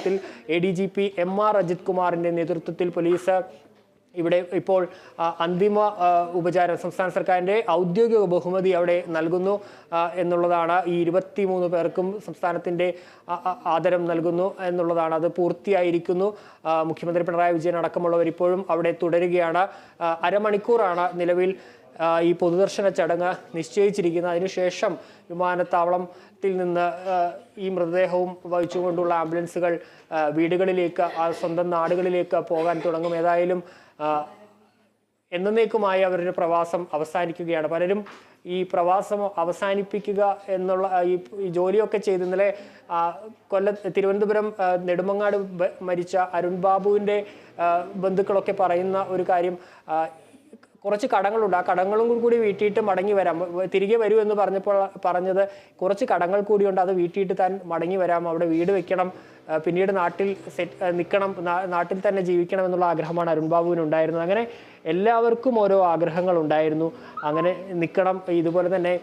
വിമാനത്താവളത്തിൽ ADGP MR Ajith കുമാറിന്റെ നേതൃത്വത്തിൽ പോലീസ് ഇവിടെ ഇപ്പോൾ അന്തിമ ഉപചാരം സംസ്ഥാന സർക്കാരിന്റെ ഔദ്യോഗിക ബഹുമതി അവിടെ നൽകുന്നു എന്നുള്ളതാണ്. ഈ 23 പേർക്കും സംസ്ഥാനത്തിന്റെ ആദരം നൽകുന്നു എന്നുള്ളതാണ്. അത് പൂർത്തിയായിരിക്കുന്നു. മുഖ്യമന്ത്രി പിണറായി വിജയൻ അടക്കമുള്ളവർ ഇപ്പോഴും അവിടെ തുടരുകയാണ്. അരമണിക്കൂറാണ് നിലവിൽ ഈ പൊതുദർശന ചടങ്ങ് നിശ്ചയിച്ചിരിക്കുന്നത്. അതിനുശേഷം വിമാനത്താവളത്തിൽ നിന്ന് ഈ മൃതദേഹവും വഹിച്ചുകൊണ്ടുള്ള ആംബുലൻസുകൾ വീടുകളിലേക്ക് സ്വന്തം നാടുകളിലേക്ക് പോകാൻ തുടങ്ങും. ഏതായാലും എന്നേക്കുമായി അവരുടെ പ്രവാസം അവസാനിക്കുകയാണ്. പലരും ഈ പ്രവാസം അവസാനിപ്പിക്കുക എന്നുള്ള ഈ ജോലിയൊക്കെ ചെയ്ത് ഇന്നലെ തിരുവനന്തപുരം നെടുമങ്ങാട് മരിച്ച അരുൺ ബാബുവിൻ്റെ ബന്ധുക്കളൊക്കെ പറയുന്ന ഒരു കാര്യം, കുറച്ച് കടങ്ങളുണ്ട്, ആ കടങ്ങളും കൂടി വീട്ടിയിട്ട് മടങ്ങി വരാം, തിരികെ വരൂ എന്ന് പറഞ്ഞത് കുറച്ച് കടങ്ങൾ കൂടിയുണ്ട്, അത് വീട്ടിയിട്ട് താൻ മടങ്ങി വരാം, അവിടെ വീട് വെക്കണം, പിന്നീട് നാട്ടിൽ നിൽക്കണം, നാട്ടിൽ തന്നെ ജീവിക്കണം എന്നുള്ള ആഗ്രഹമാണ് അരുൺ ബാബുവിനുണ്ടായിരുന്നത്. അങ്ങനെ എല്ലാവർക്കും ഓരോ ആഗ്രഹങ്ങൾ ഉണ്ടായിരുന്നു. അങ്ങനെ നിൽക്കണം, ഇതുപോലെ തന്നെ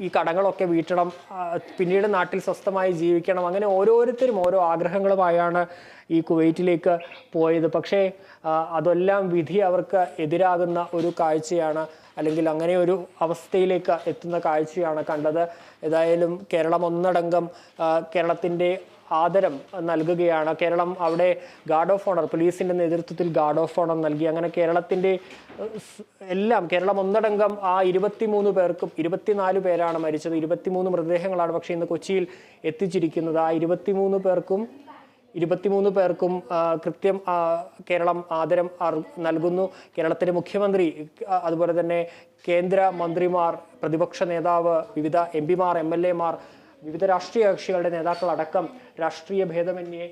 ഈ കടങ്ങളൊക്കെ വീട്ടണം, പിന്നീട് നാട്ടിൽ സ്വസ്ഥമായി ജീവിക്കണം, അങ്ങനെ ഓരോരുത്തരും ഓരോ ആഗ്രഹങ്ങളുമായാണ് ഈ കുവൈറ്റിലേക്ക് പോയത്. പക്ഷേ അതെല്ലാം വിധി അവർക്ക് എതിരാകുന്ന ഒരു കാഴ്ചയാണ്, അല്ലെങ്കിൽ അങ്ങനെ ഒരു അവസ്ഥയിലേക്ക് എത്തുന്ന കാഴ്ചയാണ് കണ്ടത്. ഏതായാലും കേരളം ഒന്നടങ്കം കേരളത്തിൻ്റെ ആദരം നൽകുകയാണ്. കേരളം അവിടെ ഗാർഡ് ഓഫ് ഓണർ, പോലീസിൻ്റെ നേതൃത്വത്തിൽ ഗാർഡ് ഓഫ് ഓണർ നൽകി. അങ്ങനെ കേരളത്തിൻ്റെ കേരളം ഒന്നടങ്കം ആ 23 പേർക്കും, 24 പേരാണ് മരിച്ചത്, 23 മൃതദേഹങ്ങളാണ് പക്ഷേ ഇന്ന് കൊച്ചിയിൽ എത്തിച്ചിരിക്കുന്നത്. ആ 23 പേർക്കും കൃത്യം കേരളം ആദരം നൽകുന്നു. കേരളത്തിലെ മുഖ്യമന്ത്രി, അതുപോലെ തന്നെ കേന്ദ്ര മന്ത്രിമാർ, പ്രതിപക്ഷ നേതാവ്, വിവിധ MP-മാർ, MLA-മാർ, വിവിധ രാഷ്ട്രീയ കക്ഷികളുടെ നേതാക്കളടക്കം രാഷ്ട്രീയ ഭേദമന്യേ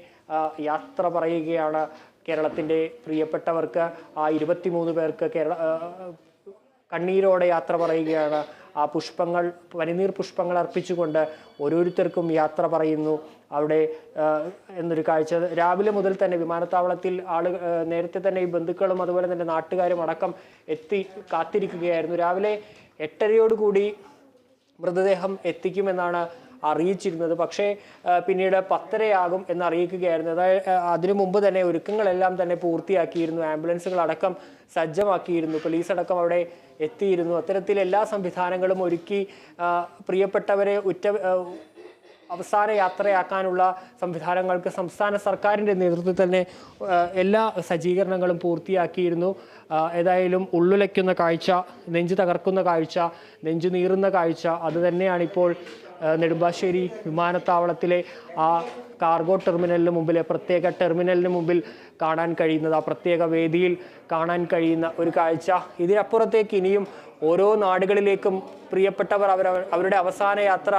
യാത്ര പറയുകയാണ് കേരളത്തിൻ്റെ പ്രിയപ്പെട്ടവർക്ക്. ആ 23 പേർക്ക് കണ്ണീരോടെ യാത്ര പറയുകയാണ്. ആ പുഷ്പങ്ങൾ, പനിനീർ പുഷ്പങ്ങൾ അർപ്പിച്ചുകൊണ്ട് ഓരോരുത്തർക്കും യാത്ര പറയുന്നു അവിടെ എന്നൊരു കാഴ്ച. രാവിലെ മുതൽ തന്നെ വിമാനത്താവളത്തിൽ നേരത്തെ തന്നെ ഈ ബന്ധുക്കളും അതുപോലെ തന്നെ നാട്ടുകാരും അടക്കം എത്തി കാത്തിരിക്കുകയായിരുന്നു. രാവിലെ 8:30യോടുകൂടി മൃതദേഹം എത്തിക്കുമെന്നാണ് അറിയിച്ചിരുന്നത്. പക്ഷേ പിന്നീട് 10:30 എന്ന് അറിയിക്കുകയായിരുന്നു. അതായത് അതിനു മുമ്പ് തന്നെ ഒരുക്കങ്ങളെല്ലാം തന്നെ പൂർത്തിയാക്കിയിരുന്നു. ആംബുലൻസുകളടക്കം സജ്ജമാക്കിയിരുന്നു. പോലീസ് അടക്കം അവിടെ എത്തിയിരുന്നു. അത്തരത്തിൽ എല്ലാ സംവിധാനങ്ങളും ഒരുക്കി പ്രിയപ്പെട്ടവരെ അവസാന യാത്രയാക്കാനുള്ള സംവിധാനങ്ങൾക്ക് സംസ്ഥാന സർക്കാരിൻ്റെ നേതൃത്വത്തിൽ തന്നെ എല്ലാ സജ്ജീകരണങ്ങളും പൂർത്തിയാക്കിയിരുന്നു. ഏതായാലും ഉള്ളുലയ്ക്കുന്ന കാഴ്ച, നെഞ്ചു തകർക്കുന്ന കാഴ്ച, നെഞ്ചു നീറുന്ന കാഴ്ച, അത് തന്നെയാണിപ്പോൾ നെടുമ്പാശ്ശേരി വിമാനത്താവളത്തിലെ ആ കാർഗോ ടെർമിനലിന് മുമ്പിലെ പ്രത്യേക ടെർമിനലിന് മുമ്പിൽ കാണാൻ കഴിയുന്നത്, ആ പ്രത്യേക വേദിയിൽ കാണാൻ കഴിയുന്ന ഒരു കാഴ്ച. ഇതിനപ്പുറത്തേക്ക് ഇനിയും ഓരോ നാടുകളിലേക്കും പ്രിയപ്പെട്ടവർ അവരുടെ അവസാന യാത്ര,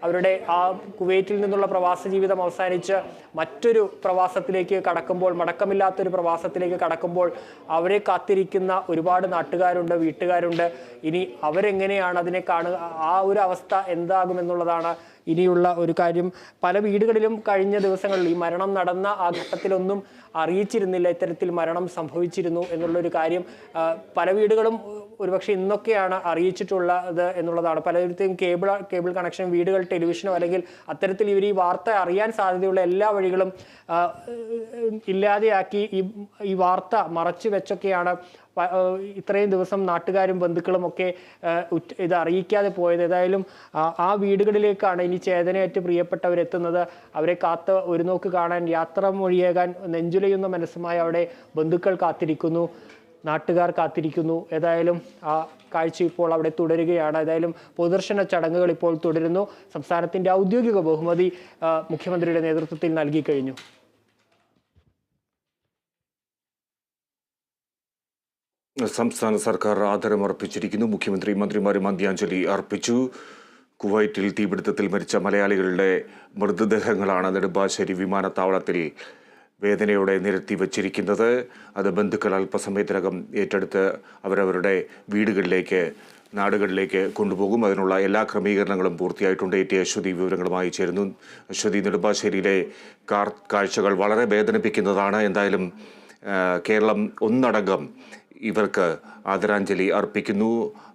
അവരുടെ ആ കുവൈറ്റിൽ നിന്നുള്ള പ്രവാസ ജീവിതം അവസാനിച്ച് മറ്റൊരു പ്രവാസത്തിലേക്ക് കടക്കുമ്പോൾ, മടക്കമില്ലാത്തൊരു പ്രവാസത്തിലേക്ക് കടക്കുമ്പോൾ അവരെ കാത്തിരിക്കുന്ന ഒരുപാട് നാട്ടുകാരുണ്ട്, വീട്ടുകാരുണ്ട്. ഇനി അവരെങ്ങനെയാണ് അതിനെ കാണുക, ആ ഒരു അവസ്ഥ എന്താകുമെന്നുള്ളതാണ് ഇനിയുള്ള ഒരു കാര്യം. പല വീടുകളിലും കഴിഞ്ഞ ദിവസങ്ങളിൽ ഈ മരണം നടന്ന ആ ഘട്ടത്തിലൊന്നും അറിയിച്ചിരുന്നില്ല ഇത്തരത്തിൽ മരണം സംഭവിച്ചിരുന്നു എന്നുള്ളൊരു കാര്യം. പല വീടുകളും ഒരുപക്ഷെ ഇന്നൊക്കെയാണ് അറിയിച്ചിട്ടുള്ളത് എന്നുള്ളതാണ്. പലയിടത്തും കേബിൾ കണക്ഷൻ, വീടുകൾ, ടെലിവിഷനോ അല്ലെങ്കിൽ അത്തരത്തിൽ ഇവർ ഈ വാർത്ത അറിയാൻ സാധ്യതയുള്ള എല്ലാ വഴികളും ഇല്ലാതെയാക്കി ഈ വാർത്ത മറച്ചു വെച്ചൊക്കെയാണ് ഇത്രയും ദിവസം നാട്ടുകാരും ബന്ധുക്കളും ഒക്കെ ഇത് അറിയിക്കാതെ പോയത്. ഏതായാലും ആ വീടുകളിലേക്കാണ് ഇനി ചേതനയേറ്റ് പ്രിയപ്പെട്ടവരെത്തുന്നത്. അവരെ കാത്ത് ഒരു നോക്ക് കാണാൻ, യാത്ര മൊഴിയേകാൻ നെഞ്ചുലയുന്ന മനസ്സുമായി അവിടെ ബന്ധുക്കൾ കാത്തിരിക്കുന്നു, നാട്ടുകാർ കാത്തിരിക്കുന്നു. ഏതായാലും ആ കാഴ്ച ഇപ്പോൾ അവിടെ തുടരുകയാണ്. ഏതായാലും പൊതുദർശന ചടങ്ങുകൾ ഇപ്പോൾ തുടരുന്നു. സംസ്ഥാനത്തിൻ്റെ ഔദ്യോഗിക ബഹുമതി മുഖ്യമന്ത്രിയുടെ നേതൃത്വത്തിൽ നൽകി കഴിഞ്ഞു. സംസ്ഥാന സർക്കാർ ആദരമർപ്പിച്ചിരിക്കുന്നു. മുഖ്യമന്ത്രി, മന്ത്രിമാരും അന്ത്യാഞ്ജലി അർപ്പിച്ചു. കുവൈറ്റിൽ തീപിടുത്തത്തിൽ മരിച്ച മലയാളികളുടെ മൃതദേഹങ്ങളാണ് നെടുമ്പാശ്ശേരി വിമാനത്താവളത്തിൽ വേദനയോടെ നിരത്തി വച്ചിരിക്കുന്നത്. അത് ബന്ധുക്കൾ അല്പസമയത്തിനകം ഏറ്റെടുത്ത് അവരവരുടെ വീടുകളിലേക്ക്, നാടുകളിലേക്ക് കൊണ്ടുപോകും. അതിനുള്ള എല്ലാ ക്രമീകരണങ്ങളും പൂർത്തിയായിട്ടുണ്ട്. ടി അശ്വതി വിവരങ്ങളുമായി ചേരുന്നു. അശ്വതി, നെടുമ്പാശ്ശേരിയിലെ കാഴ്ചകൾ വളരെ വേദനിപ്പിക്കുന്നതാണ്. എന്തായാലും കേരളം ഒന്നടങ്കം ഇവർക്ക് ആദരാഞ്ജലി അർപ്പിക്കുന്നു.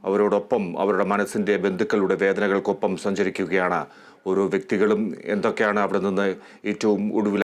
അവരോടൊപ്പം അവരുടെ മനസ്സിൻ്റെ, ബന്ധുക്കളുടെ വേദനകൾക്കൊപ്പം സഞ്ചരിക്കുകയാണ് ഓരോ വ്യക്തികളും. എന്തൊക്കെയാണ് അവിടെ നിന്ന് ഏറ്റവും ഒടുവിൽ